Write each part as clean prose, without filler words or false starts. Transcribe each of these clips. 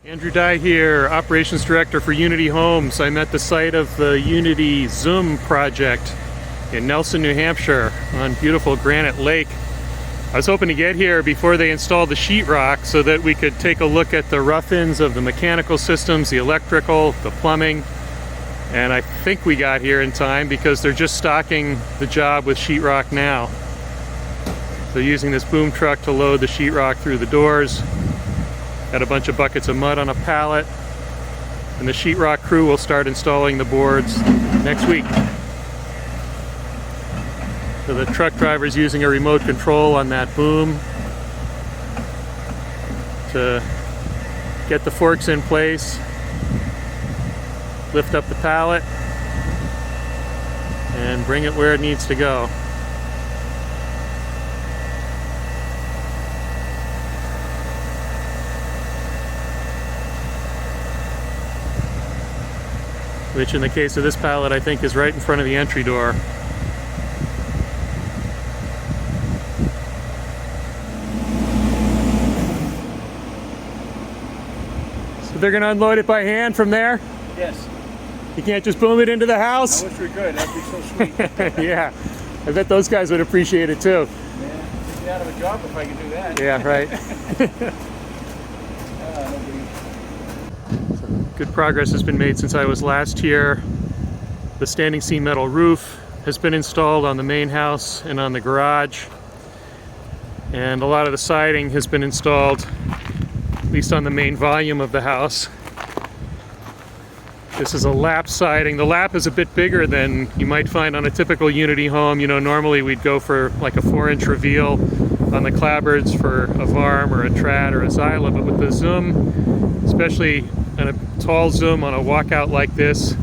Andrew Dye here, Operations Director for Unity Homes. I'm at the site of the Unity Zum project in Nelson, New Hampshire on beautiful Granite Lake. I was hoping to get here before they installed the sheetrock so that we could take a look at the rough-ins of the mechanical systems, the electrical, the plumbing, and I think we got here in time because they're just stocking the job with sheetrock now. So using this boom truck to load the sheetrock through the doors. Got a bunch of buckets of mud on a pallet, and the sheetrock crew will start installing the boards next week. So the truck driver is using a remote control on that boom to get the forks in place, lift up the pallet, and bring it where it needs to go. Which in the case of this pallet I think is right in front of the entry door. So they're going to unload it by hand from there? Yes. You can't just boom it into the house? I wish we could, that'd be so sweet. Yeah, I bet those guys would appreciate it too. Yeah, I'd be out of a job if I could do that. Yeah, right. Good progress has been made since I was last here. The standing seam metal roof has been installed on the main house and on the garage. And a lot of the siding has been installed, at least on the main volume of the house. This is a lap siding. The lap is a bit bigger than you might find on a typical Unity home. You know, normally we'd go for like a 4-inch reveal on the clapboards for a varm or a trad or a xyla, but with the Zum, especially on a tall Zum on a walkout like this,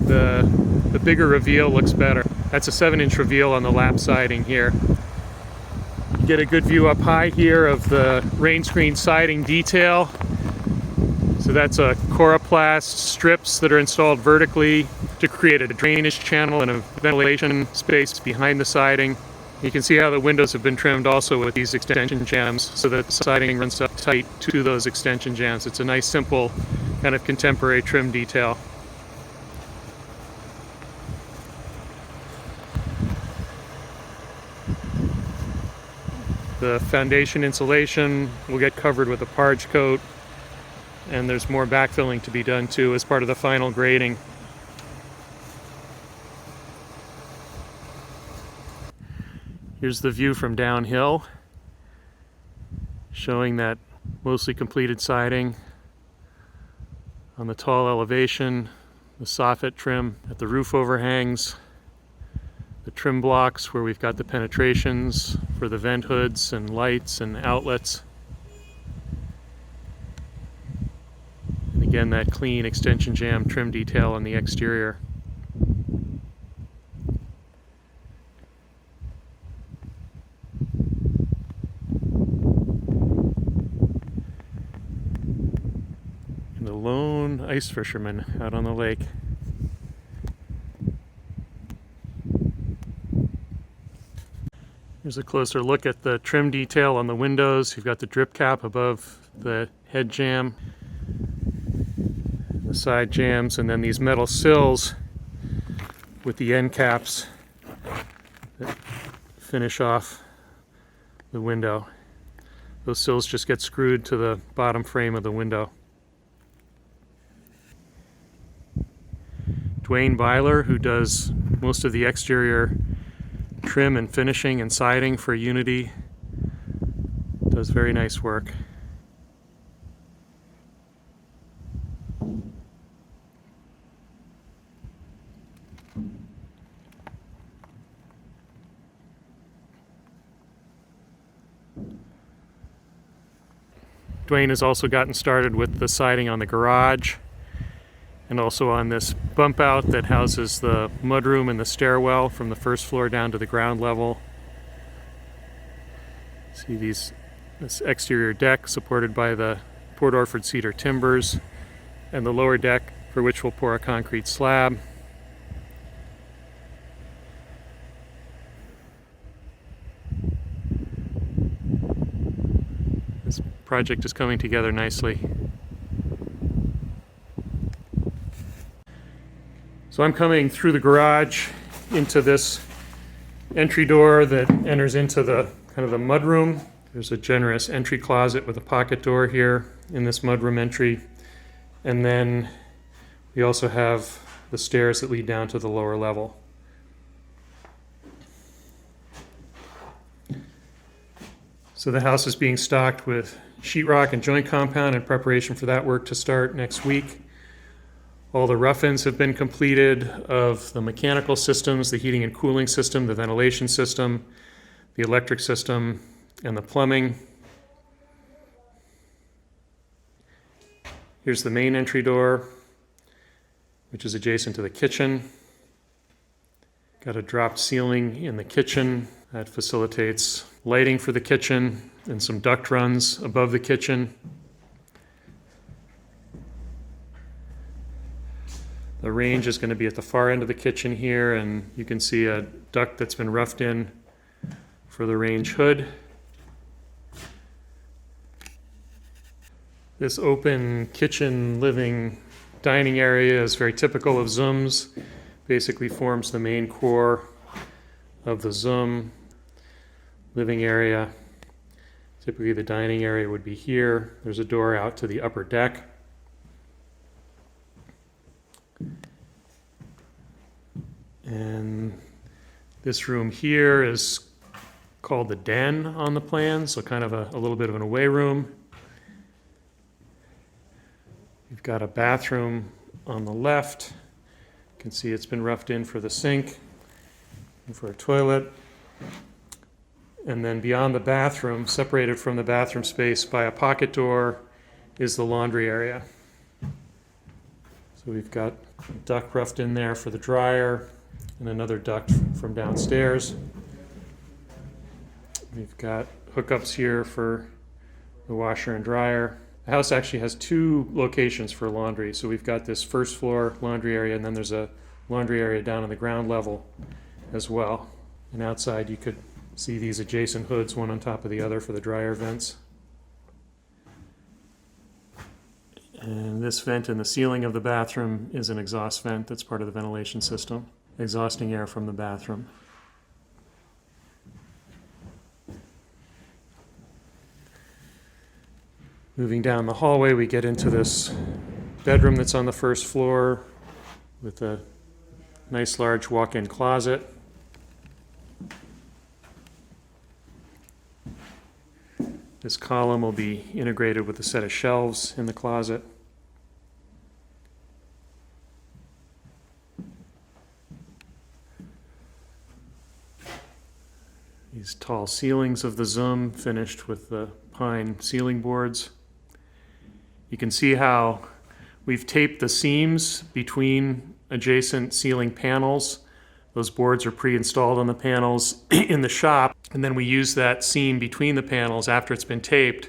the bigger reveal looks better. That's a 7-inch reveal on the lap siding here. You get a good view up high here of the rain screen siding detail. So that's a coroplast strips that are installed vertically to create a drainage channel and a ventilation space behind the siding. You can see how the windows have been trimmed also with these extension jambs so that the siding runs up tight to those extension jambs. It's a nice, simple, kind of contemporary trim detail. The foundation insulation will get covered with a parge coat, and there's more backfilling to be done too as part of the final grading. Here's the view from downhill, showing that mostly completed siding on the tall elevation, the soffit trim at the roof overhangs, the trim blocks where we've got the penetrations for the vent hoods and lights and outlets. And again, that clean extension jamb trim detail on the exterior. And the lone ice fisherman out on the lake. Here's a closer look at the trim detail on the windows. You've got the drip cap above the head jamb, the side jambs, and then these metal sills with the end caps that finish off the window. Those sills just get screwed to the bottom frame of the window. Dwayne Byler, who does most of the exterior trim and finishing and siding for Unity, does very nice work. Dwayne has also gotten started with the siding on the garage and also on this bump out that houses the mudroom and the stairwell from the first floor down to the ground level. See this exterior deck supported by the Port Orford cedar timbers, and the lower deck for which we'll pour a concrete slab. This project is coming together nicely. So I'm coming through the garage into this entry door that enters into the kind of the mudroom. There's a generous entry closet with a pocket door here in this mudroom entry. And then we also have the stairs that lead down to the lower level. So the house is being stocked with sheetrock and joint compound in preparation for that work to start next week. All the rough-ins have been completed of the mechanical systems, the heating and cooling system, the ventilation system, the electric system, and the plumbing. Here's the main entry door, which is adjacent to the kitchen. Got a dropped ceiling in the kitchen that facilitates lighting for the kitchen and some duct runs above the kitchen. The range is going to be at the far end of the kitchen here, and you can see a duct that's been roughed in for the range hood. This open kitchen, living, dining area is very typical of Zum's. Basically forms the main core of the Zum living area. Typically the dining area would be here. There's a door out to the upper deck. And this room here is called the den on the plan, so kind of a little bit of an away room. You've got a bathroom on the left. You can see it's been roughed in for the sink and for a toilet. And then beyond the bathroom, separated from the bathroom space by a pocket door, is the laundry area. So we've got a duct roughed in there for the dryer and another duct from downstairs. We've got hookups here for the washer and dryer. The house actually has two locations for laundry. So we've got this first floor laundry area, and then there's a laundry area down on the ground level as well. And outside you could see these adjacent hoods, one on top of the other for the dryer vents. And this vent in the ceiling of the bathroom is an exhaust vent that's part of the ventilation system, exhausting air from the bathroom. Moving down the hallway, we get into this bedroom that's on the first floor with a nice large walk-in closet. This column will be integrated with a set of shelves in the closet. These tall ceilings of the Zum finished with the pine ceiling boards. You can see how we've taped the seams between adjacent ceiling panels. Those boards are pre-installed on the panels in the shop, and then we use that seam between the panels after it's been taped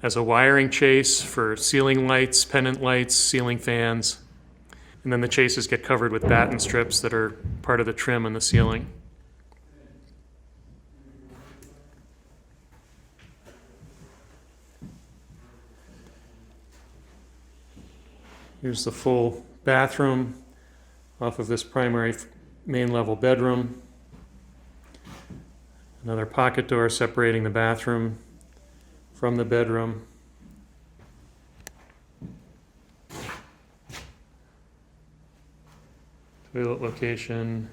as a wiring chase for ceiling lights, pendant lights, ceiling fans, and then the chases get covered with batten strips that are part of the trim on the ceiling. Here's the full bathroom off of this primary main level bedroom. Another pocket door separating the bathroom from the bedroom. Toilet location,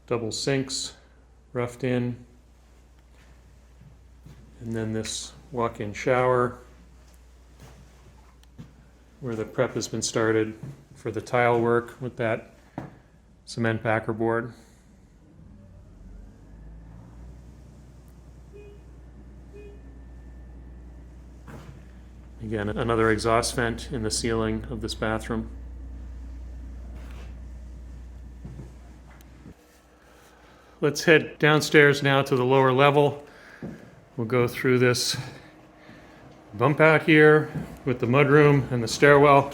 double sinks roughed in, and then this walk-in shower where the prep has been started for the tile work with that cement backer board. Again, another exhaust vent in the ceiling of this bathroom. Let's head downstairs now to the lower level. We'll go through this bump out here with the mudroom and the stairwell.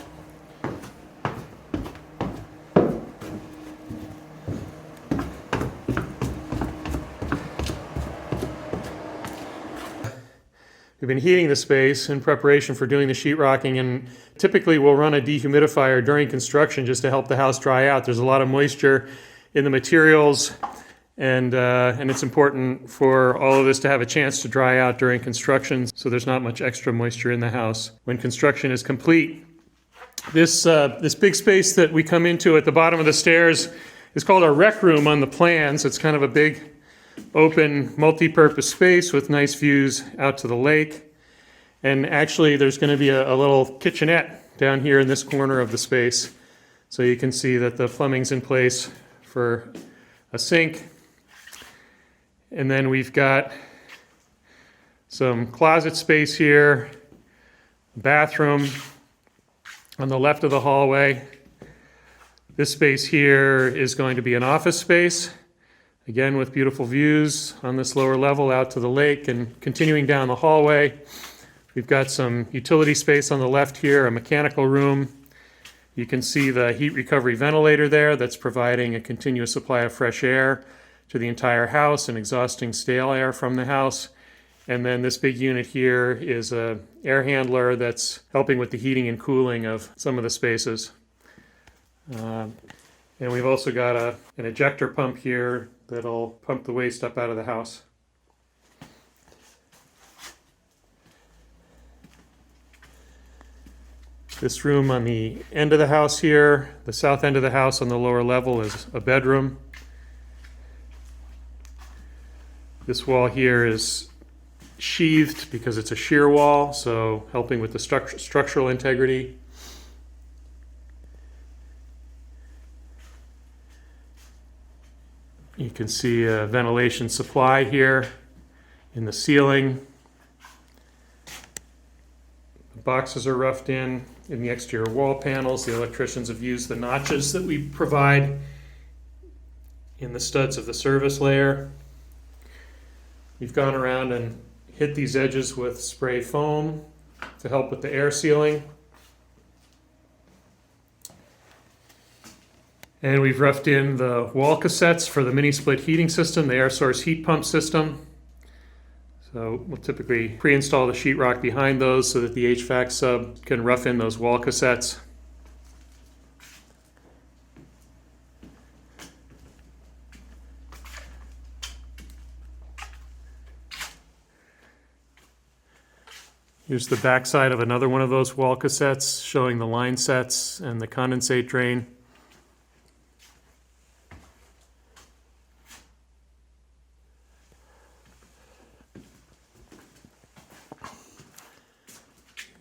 We've been heating the space in preparation for doing the sheetrocking, and typically we'll run a dehumidifier during construction just to help the house dry out. There's a lot of moisture in the materials, and it's important for all of this to have a chance to dry out during construction, so there's not much extra moisture in the house when construction is complete. This big space that we come into at the bottom of the stairs is called our rec room on the plans. It's kind of a big, open, multi-purpose space with nice views out to the lake. And actually, there's going to be a little kitchenette down here in this corner of the space. So you can see that the plumbing's in place for a sink. And then we've got some closet space here, bathroom on the left of the hallway. This space here is going to be an office space, again with beautiful views on this lower level out to the lake. And continuing down the hallway, we've got some utility space on the left here, a mechanical room. You can see the heat recovery ventilator there that's providing a continuous supply of fresh air to the entire house and exhausting stale air from the house. And then this big unit here is a air handler that's helping with the heating and cooling of some of the spaces. And we've also got an ejector pump here that'll pump the waste up out of the house. This room on the end of the house here, the south end of the house on the lower level, is a bedroom. This wall here is sheathed because it's a shear wall, so helping with the structural integrity. You can see a ventilation supply here in the ceiling. The boxes are roughed in the exterior wall panels. The electricians have used the notches that we provide in the studs of the service layer. We've gone around and hit these edges with spray foam to help with the air sealing. And we've roughed in the wall cassettes for the mini split heating system, the air source heat pump system. So we'll typically pre-install the sheetrock behind those so that the HVAC sub can rough in those wall cassettes. Here's the backside of another one of those wall cassettes showing the line sets and the condensate drain.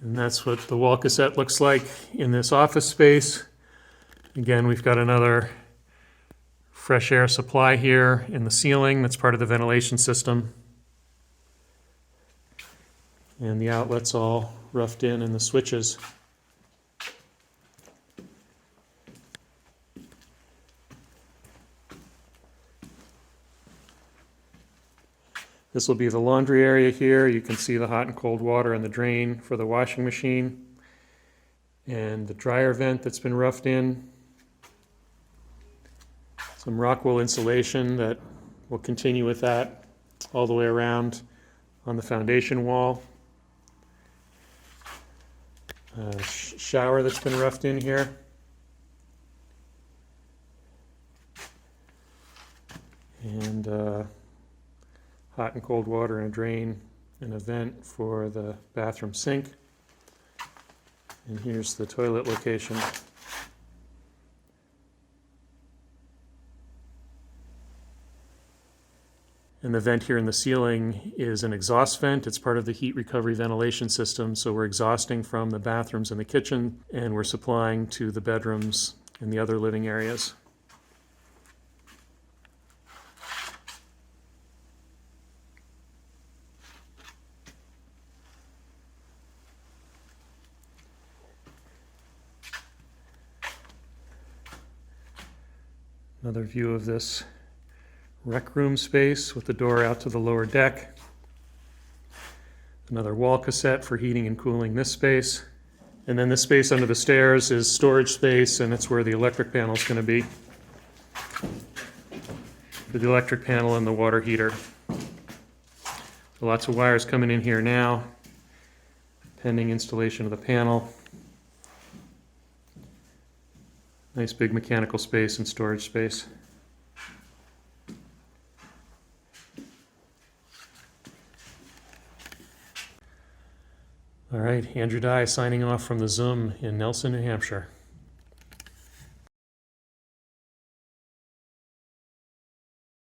And that's what the wall cassette looks like in this office space. Again, we've got another fresh air supply here in the ceiling that's part of the ventilation system. And the outlets all roughed in and the switches. This will be the laundry area here. You can see the hot and cold water and the drain for the washing machine. And the dryer vent that's been roughed in. Some rock wool insulation that will continue with that all the way around on the foundation wall. Shower that's been roughed in here. And hot and cold water and a drain and a vent for the bathroom sink. And here's the toilet location. And the vent here in the ceiling is an exhaust vent. It's part of the heat recovery ventilation system. So we're exhausting from the bathrooms and the kitchen, and we're supplying to the bedrooms and the other living areas. Another view of this rec room space with the door out to the lower deck. Another wall cassette for heating and cooling this space. And then this space under the stairs is storage space, and it's where the electric panel is going to be. For the electric panel and the water heater. So lots of wires coming in here now. pending installation of the panel. Nice big mechanical space and storage space. All right, Andrew Dye signing off from the Zum in Nelson, New Hampshire.